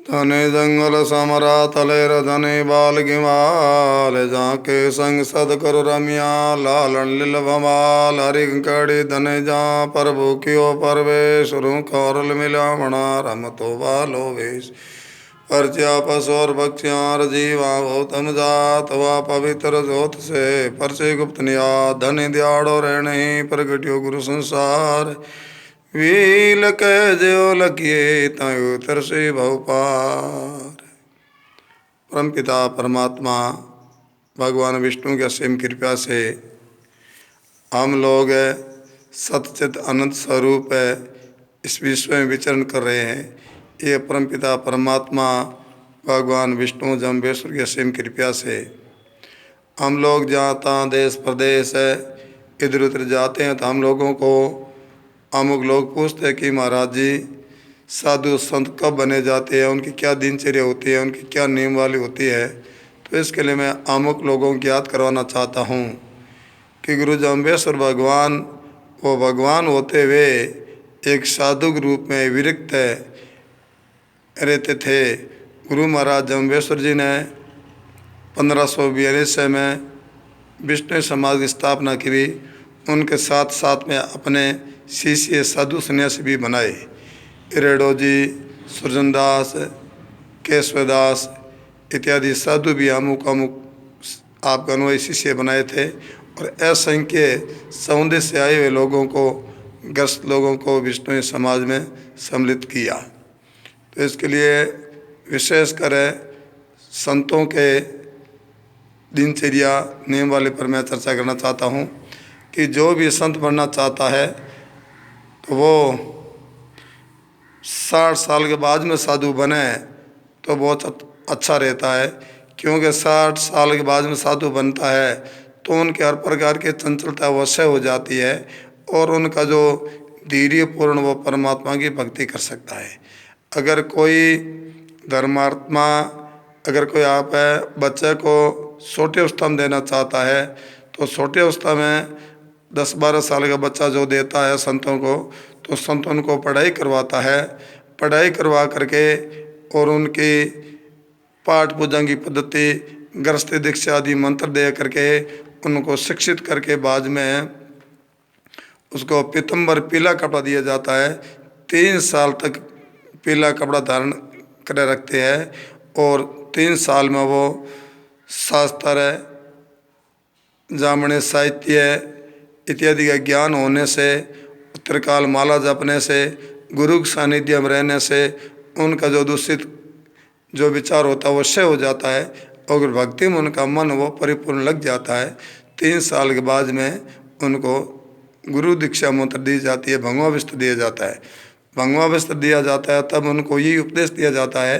धने जंगल समरा तलेर धने बाल गिमाल जाके संग सद कर रमिया लालन लील भमाल हरिकड़ी धने जा प्रभु कियो परवेश रू कौरल मिलावणा रम तो बालो वेश परचा पशोर भक्ष्यार जीवा गौतम जात वा पवित्र जोत से परचे गुप्त निया धन दयाड़ो रहने प्रगट्यो गुरु संसार वील कह जो लगिए तय तरसे भवपार। परमपिता परमात्मा भगवान विष्णु की असीम कृपा से हम लोग सतचित अनंत स्वरूप इस विश्व में विचरण कर रहे हैं। ये परमपिता परमात्मा भगवान विष्णु जम्बेश्वर की असीम कृपा से हम लोग जहाँ तहाँ देश प्रदेश इधर उधर जाते हैं तो हम लोगों को अमुक लोग पूछते हैं कि महाराज जी साधु संत कब बने जाते हैं, उनकी क्या दिनचर्या होती है, उनकी क्या नियम वाली होती है। तो इसके लिए मैं अमुक लोगों को याद करवाना चाहता हूँ कि गुरु जम्बेश्वर भगवान वो भगवान होते हुए एक साधु के रूप में विरक्त रहते थे। गुरु महाराज जम्बेश्वर जी ने 1542 में विष्णु समाज की स्थापना की। उनके साथ साथ में अपने शिष्य साधु सन्यासी भी बनाए। इरेडो जी, सुरजनदास, केशवदास इत्यादि साधु भी अमुक अमुक आपका अनुयायी शिष्य बनाए थे और असंख्य समुद्र से आए हुए लोगों को, ग्रस्त लोगों को विष्णु समाज में सम्मिलित किया। तो इसके लिए विशेषकर संतों के दिनचर्या नियम वाले पर मैं चर्चा करना चाहता हूँ कि जो भी संत बनना चाहता है तो वो 60 साल के बाद में साधु बने तो बहुत अच्छा रहता है, क्योंकि 60 साल के बाद में साधु बनता है तो उनके हर प्रकार की चंचलता अवश्य हो जाती है और उनका जो धैर्यपूर्ण वो परमात्मा की भक्ति कर सकता है। अगर कोई धर्मात्मा, अगर कोई आप बच्चे को छोटे अवस्था में देना चाहता है तो छोटे अवस्था में 10-12 साल का बच्चा जो देता है संतों को, तो संत उनको पढ़ाई करवाता है। पढ़ाई करवा करके और उनकी पाठ पूजा की पद्धति, गृहस्थी दीक्षा आदि मंत्र दे करके उनको शिक्षित करके बाद में उसको पीतम्बर पीला कपड़ा दिया जाता है। 3 साल तक पीला कपड़ा धारण कर रखते हैं और 3 साल में वो शास्त्र, जामने, साहित्य इत्यादि का ज्ञान होने से, उत्तरकाल माला जपने से, गुरु के सानिध्य में रहने से उनका जो दूषित जो विचार होता है वो क्षय हो जाता है और भक्ति में उनका मन वो परिपूर्ण लग जाता है। 3 साल के बाद में उनको गुरु दीक्षा मंत्र दी जाती है, भगवा वस्त्र दिया जाता है। भगवा वस्त्र दिया जाता है तब उनको यही उपदेश दिया जाता है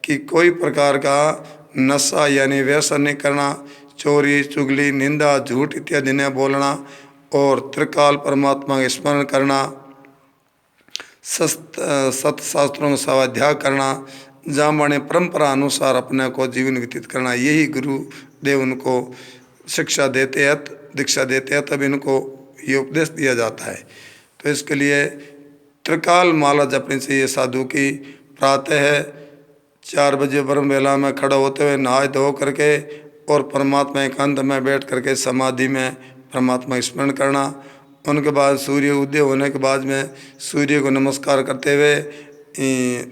कि कोई प्रकार का नशा यानी व्यसन नहीं करना, चोरी चुगली निंदा झूठ इत्यादि न बोलना और त्रिकाल परमात्मा का स्मरण करना, सत शास्त्रों का स्वाध्याय करना, जामने परंपरा अनुसार अपने को जीवन व्यतीत करना, यही गुरुदेव उनको शिक्षा देते हैं, दीक्षा देते हैं, तब इनको ये उपदेश दिया जाता है। तो इसके लिए त्रिकाल माला जपने से ये साधु की प्रातः 4 बजे ब्रह्म वेला में खड़ा होते हुए नहाए धो करके और परमात्मा एकांत में बैठ करके समाधि में परमात्मा स्मरण करना। उनके बाद सूर्य उदय होने के बाद में सूर्य को नमस्कार करते हुए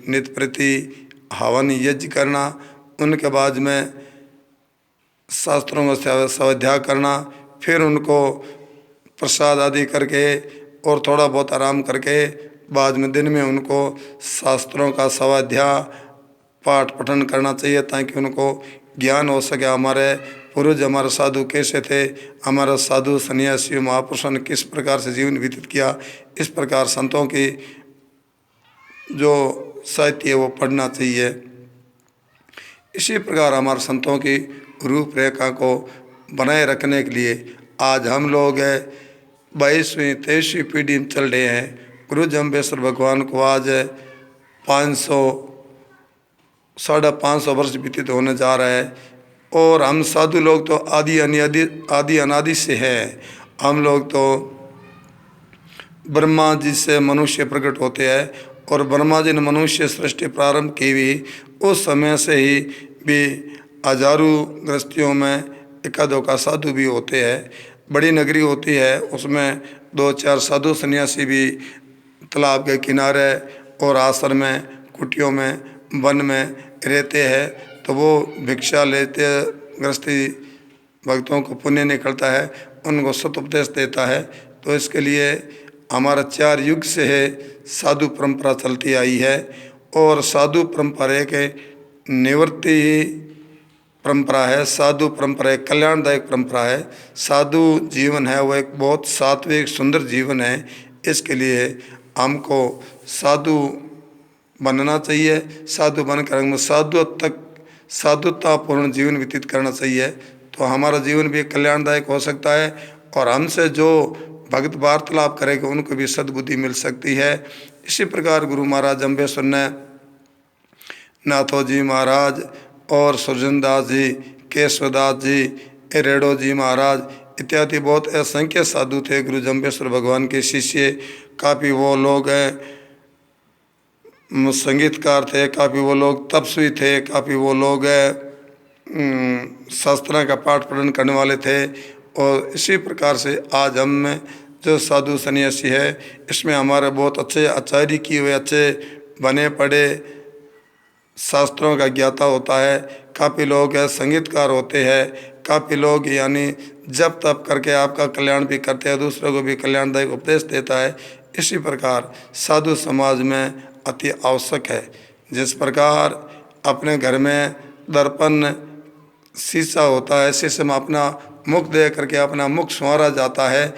नित्य प्रति हवन यज्ञ करना। उनके बाद में शास्त्रों में स्वाध्याय करना, फिर उनको प्रसाद आदि करके और थोड़ा बहुत आराम करके बाद में दिन में उनको शास्त्रों का स्वाध्याय पाठ पठन करना चाहिए ताकि उनको ज्ञान हो सके। हमारे पूर्वज, हमारे साधु कैसे थे, हमारा साधु सन्यासी महापुरुषों ने किस प्रकार से जीवन व्यतीत किया, इस प्रकार संतों की जो साहित्य है वो पढ़ना चाहिए। इसी प्रकार हमारे संतों की रूपरेखा को बनाए रखने के लिए आज हम लोग 22वीं 23वीं पीढ़ी में चल रहे हैं। गुरु जम्बेश्वर भगवान को आज 500-550 वर्ष व्यतीत होने जा रहा है और हम साधु लोग तो आदि अनादि से हैं। हम लोग तो ब्रह्मा जी से मनुष्य प्रकट होते हैं और ब्रह्मा जी ने मनुष्य सृष्टि प्रारंभ की हुई उस समय से ही भी हजारों गृहस्थियों में इक्का दुक्का साधु भी होते हैं। बड़ी नगरी होती है, उसमें 2-4 साधु सन्यासी भी तालाब के किनारे और आश्रम में, कुटियों में, वन में रहते हैं, तो वो भिक्षा लेते, गृहस्थी भक्तों को पुण्य निकलता है, उनको सतुपदेश देता है। तो इसके लिए हमारा 4 युग से है साधु परंपरा चलती आई है। और साधु परंपरा के निवृत्ति परंपरा है, साधु परंपरा एक कल्याणदायक परंपरा है। साधु जीवन है वो एक बहुत सात्विक सुंदर जीवन है। इसके लिए हमको साधु बनना चाहिए, साधु बनकर हम साधुतापूर्ण जीवन व्यतीत करना चाहिए, तो हमारा जीवन भी कल्याणदायक हो सकता है। और हमसे जो भक्त वार्तालाप करेंगे उनको भी सद्बुद्धि मिल सकती है। इसी प्रकार गुरु महाराज अम्बेश्वर ने नाथो जी महाराज और सुरजनदास जी, केशवदास जी, रेडो जी महाराज इत्यादि बहुत असंख्य साधु थे गुरु जम्बेश्वर भगवान के शिष्य। काफ़ी वो लोग संगीतकार थे, काफ़ी वो लोग तपस्वी थे, काफ़ी वो लोग शास्त्रों का पाठ पठन करने वाले थे। और इसी प्रकार से आज हम में जो साधु सन्यासी है, इसमें हमारे बहुत अच्छे आचार्य किए हुए, अच्छे बने पड़े शास्त्रों का ज्ञाता होता है। काफ़ी लोग संगीतकार होते हैं, काफ़ी लोग यानी जप तप करके आपका कल्याण भी करते हैं, दूसरों को भी कल्याणदायक उपदेश देता है। इसी प्रकार साधु समाज में अति आवश्यक है। जिस प्रकार अपने घर में दर्पण शीशा होता है, शीशे में अपना मुख देख करके अपना मुख संवारा जाता है,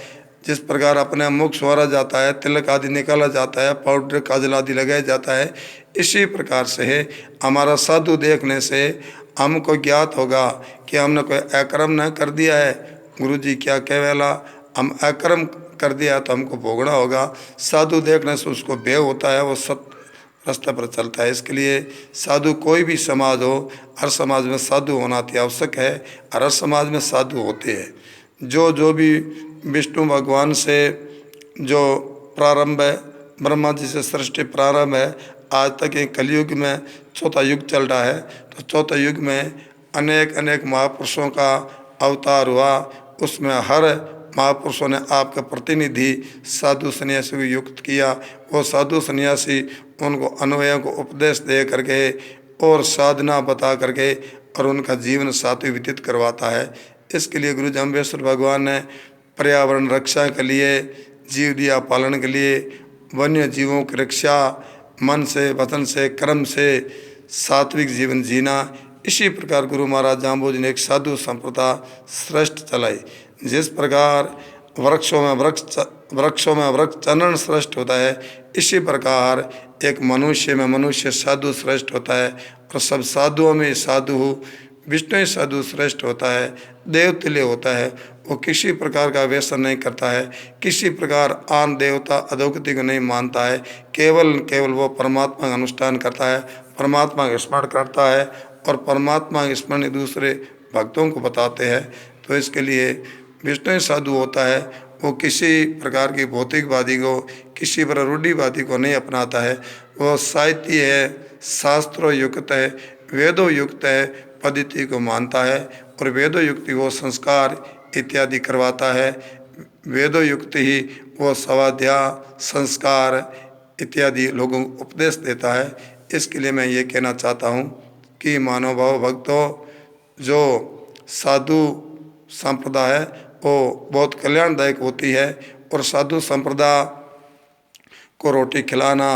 जिस प्रकार अपना मुख संवारा जाता है, तिलक आदि निकाला जाता है, पाउडर काजल आदि लगाया जाता है, इसी प्रकार से है हमारा साधु देखने से हमको ज्ञात होगा कि हमने कोई अकर्म न कर दिया है। गुरु जी क्या कहवेला, हम अकर्म कर दिया है तो हमको भोगना होगा। साधु देखने से उसको भय होता है, वो सत रास्ते पर चलता है। इसके लिए साधु कोई भी समाज हो, हर समाज में साधु होना अति आवश्यक है। हर समाज में साधु होते हैं। जो भी विष्णु भगवान से जो प्रारंभ है, ब्रह्मा जी से सृष्टि प्रारंभ है, आज तक एक कलयुग में चौथा युग चल रहा है। तो चौथा युग में अनेक अनेक महापुरुषों का अवतार हुआ, उसमें हर महापुरुषों ने आपका प्रतिनिधि साधु सन्यासी को युक्त किया। वो साधु सन्यासी उनको अन्वयों को उपदेश दे करके और साधना बता करके और उनका जीवन सात्विक व्यतीत करवाता है। इसके लिए गुरु जम्बेश्वर भगवान ने पर्यावरण रक्षा के लिए, जीव दिया पालन के लिए, वन्य जीवों की रक्षा, मन से, वचन से, कर्म से सात्विक जीवन जीना, इसी प्रकार गुरु महाराज जाम्बू जी ने एक साधु संप्रदा श्रेष्ठ चलाई। जिस प्रकार वृक्षों में वृक्ष चंदन श्रेष्ठ होता है, इसी प्रकार एक मनुष्य में मनुष्य साधु श्रेष्ठ होता है। और सब साधुओं में साधु विष्णु ही साधु श्रेष्ठ होता है, देवतुल्य होता है। वो किसी प्रकार का व्यसन नहीं करता है, किसी प्रकार आन देवता अधोगति को नहीं मानता है, केवल वो परमात्मा का अनुष्ठान करता है, परमात्मा का स्मरण करता है और परमात्मा के स्मरण दूसरे भक्तों को बताते हैं। तो इसके लिए विष्णु ही साधु होता है। वो किसी प्रकार की भौतिकवादी को, किसी पर रूढ़िवादी को नहीं अपनाता है। वो साहित्य है, शास्त्रों युक्त है, वेदों युक्त है, पद्धति को मानता है और वेदों युक्त वो संस्कार इत्यादि करवाता है। वेदों युक्त ही वो स्वाध्याय संस्कार इत्यादि लोगों को उपदेश देता है। इसके लिए मैं ये कहना चाहता हूँ कि मानव भाव भक्तों, जो साधु संप्रदा है वो बहुत कल्याणदायक होती है। और साधु संप्रदा को रोटी खिलाना,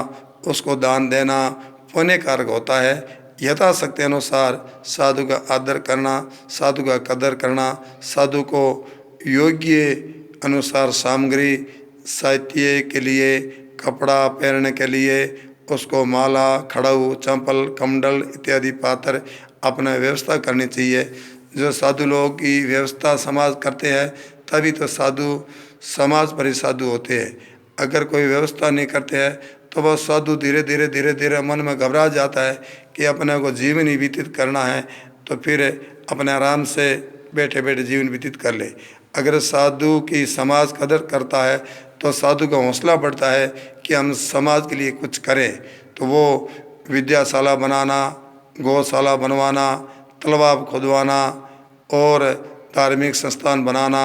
उसको दान देना पुण्य कारक होता है। यथाशक्ति अनुसार साधु का आदर करना, साधु का कदर करना, साधु को योग्य अनुसार सामग्री, साहित्य के लिए, कपड़ा पहनने के लिए उसको माला, खड़ाऊ, चंपल, कमंडल इत्यादि पात्र अपना व्यवस्था करनी चाहिए। जो साधु लोगों की व्यवस्था समाज करते हैं तभी तो साधु समाज पर ही साधु होते हैं। अगर कोई व्यवस्था नहीं करते हैं तो वह साधु धीरे धीरे मन में घबरा जाता है कि अपने को जीवन ही व्यतीत करना है, तो फिर अपने आराम से बैठे बैठे जीवन व्यतीत कर ले। अगर साधु की समाज कदर करता है तो साधु का हौसला बढ़ता है कि हम समाज के लिए कुछ करें। तो वो विद्याशाला बनाना, गौशाला बनवाना, तालाब खुदवाना और धार्मिक संस्थान बनाना,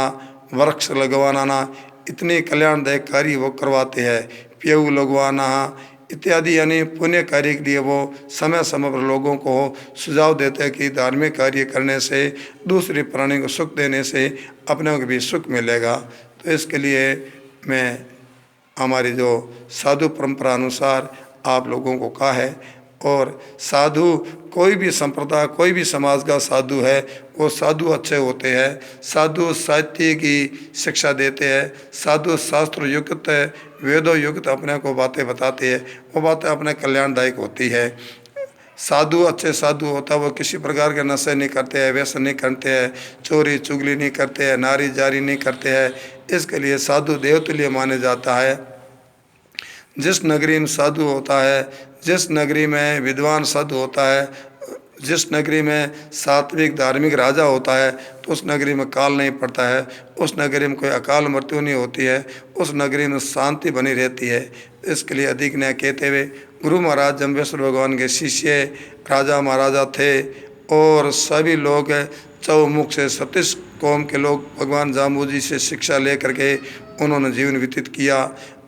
वृक्ष लगवाना, इतने कल्याणदायक कार्य वो करवाते हैं। पेड़ लगवाना इत्यादि यानी पुण्य कार्य के लिए वो समय समय पर लोगों को सुझाव देते हैं कि धार्मिक कार्य करने से, दूसरे प्राणी को सुख देने से अपने को भी सुख मिलेगा। तो इसके लिए मैं हमारी जो साधु परंपरा अनुसार आप लोगों को कहा है, और साधु कोई भी संप्रदाय, कोई भी समाज का साधु है, वो साधु अच्छे होते हैं। साधु साहित्य की शिक्षा देते हैं, साधु शास्त्र युक्त, वेदों युक्त अपने को बातें बताते हैं, वो बातें अपने कल्याणदायक होती है। साधु अच्छे साधु होता है, वो किसी प्रकार के नशे नहीं करते हैं, व्यसन नहीं करते हैं, चोरी चुगली नहीं करते हैं, नारी जारी नहीं करते हैं। इसके लिए साधु देवतुल्य माने जाता है। जिस नगरी में साधु होता है, जिस नगरी में विद्वान साधु होता है, जिस नगरी में सात्विक धार्मिक राजा होता है, तो उस नगरी में काल नहीं पड़ता है, उस नगरी में कोई अकाल मृत्यु नहीं होती है, उस नगरी में शांति बनी रहती है। इसके लिए अधिक न्याय कहते हुए गुरु महाराज जम्बेश्वर भगवान के शिष्य राजा महाराजा थे, और सभी लोग चौमुख से 36 कौम के लोग भगवान जाम्बू जी से शिक्षा लेकर के उन्होंने जीवन व्यतीत किया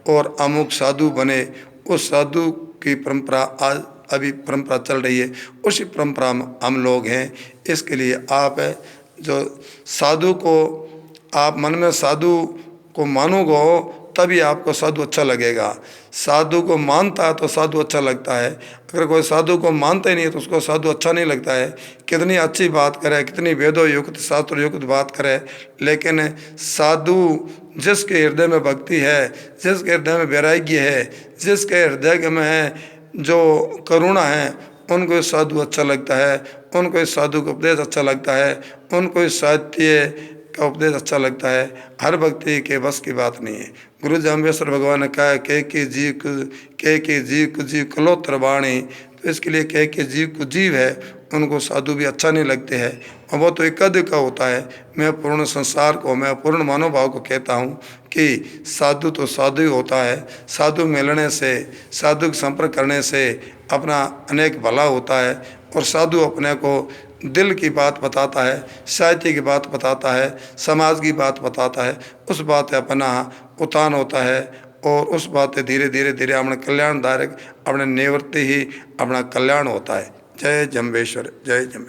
और अमुक साधु बने। उस साधु की परंपरा आज अभी परंपरा चल रही है, उसी परंपरा में हम लोग हैं। इसके लिए आप जो साधु को आप मन में साधु को मानोगे तभी आपको साधु अच्छा लगेगा। साधु को मानता है तो साधु अच्छा लगता है, अगर कोई साधु को मानता ही नहीं है तो उसको साधु अच्छा नहीं लगता है। कितनी अच्छी बात करे, कितनी वेदों युक्त शास्त्र युक्त बात करे, लेकिन साधु जिसके हृदय में भक्ति है, जिसके हृदय में वैराग्य है, जिसके हृदय में है जो करुणा है, उनको साधु अच्छा लगता है, उनको साधु का उपदेश अच्छा लगता है, उनको साहित्य का उपदेश अच्छा लगता है। हर व्यक्ति के बस की बात नहीं है। गुरु जाम्बेश्वर भगवान ने कहा के जीव को जीव कलोत्र वाणी, तो इसके लिए के जीव को जीव है, उनको साधु भी अच्छा नहीं लगते हैं, और वो तो एक का होता है। मैं पूर्ण संसार को, मैं पूर्ण मानव भाव को कहता हूँ कि साधु तो साधु ही होता है। साधु मिलने से, साधु के संपर्क करने से अपना अनेक भला होता है, और साधु अपने को दिल की बात बताता है, साहित्य की बात बताता है, समाज की बात बताता है, उस बात अपना उत्थान होता है, और उस बात धीरे धीरे धीरे अपने कल्याणदायक अपने निवृत्ति ही अपना कल्याण होता है। जय जम्बेश्वर, जय जम्बेश्वर।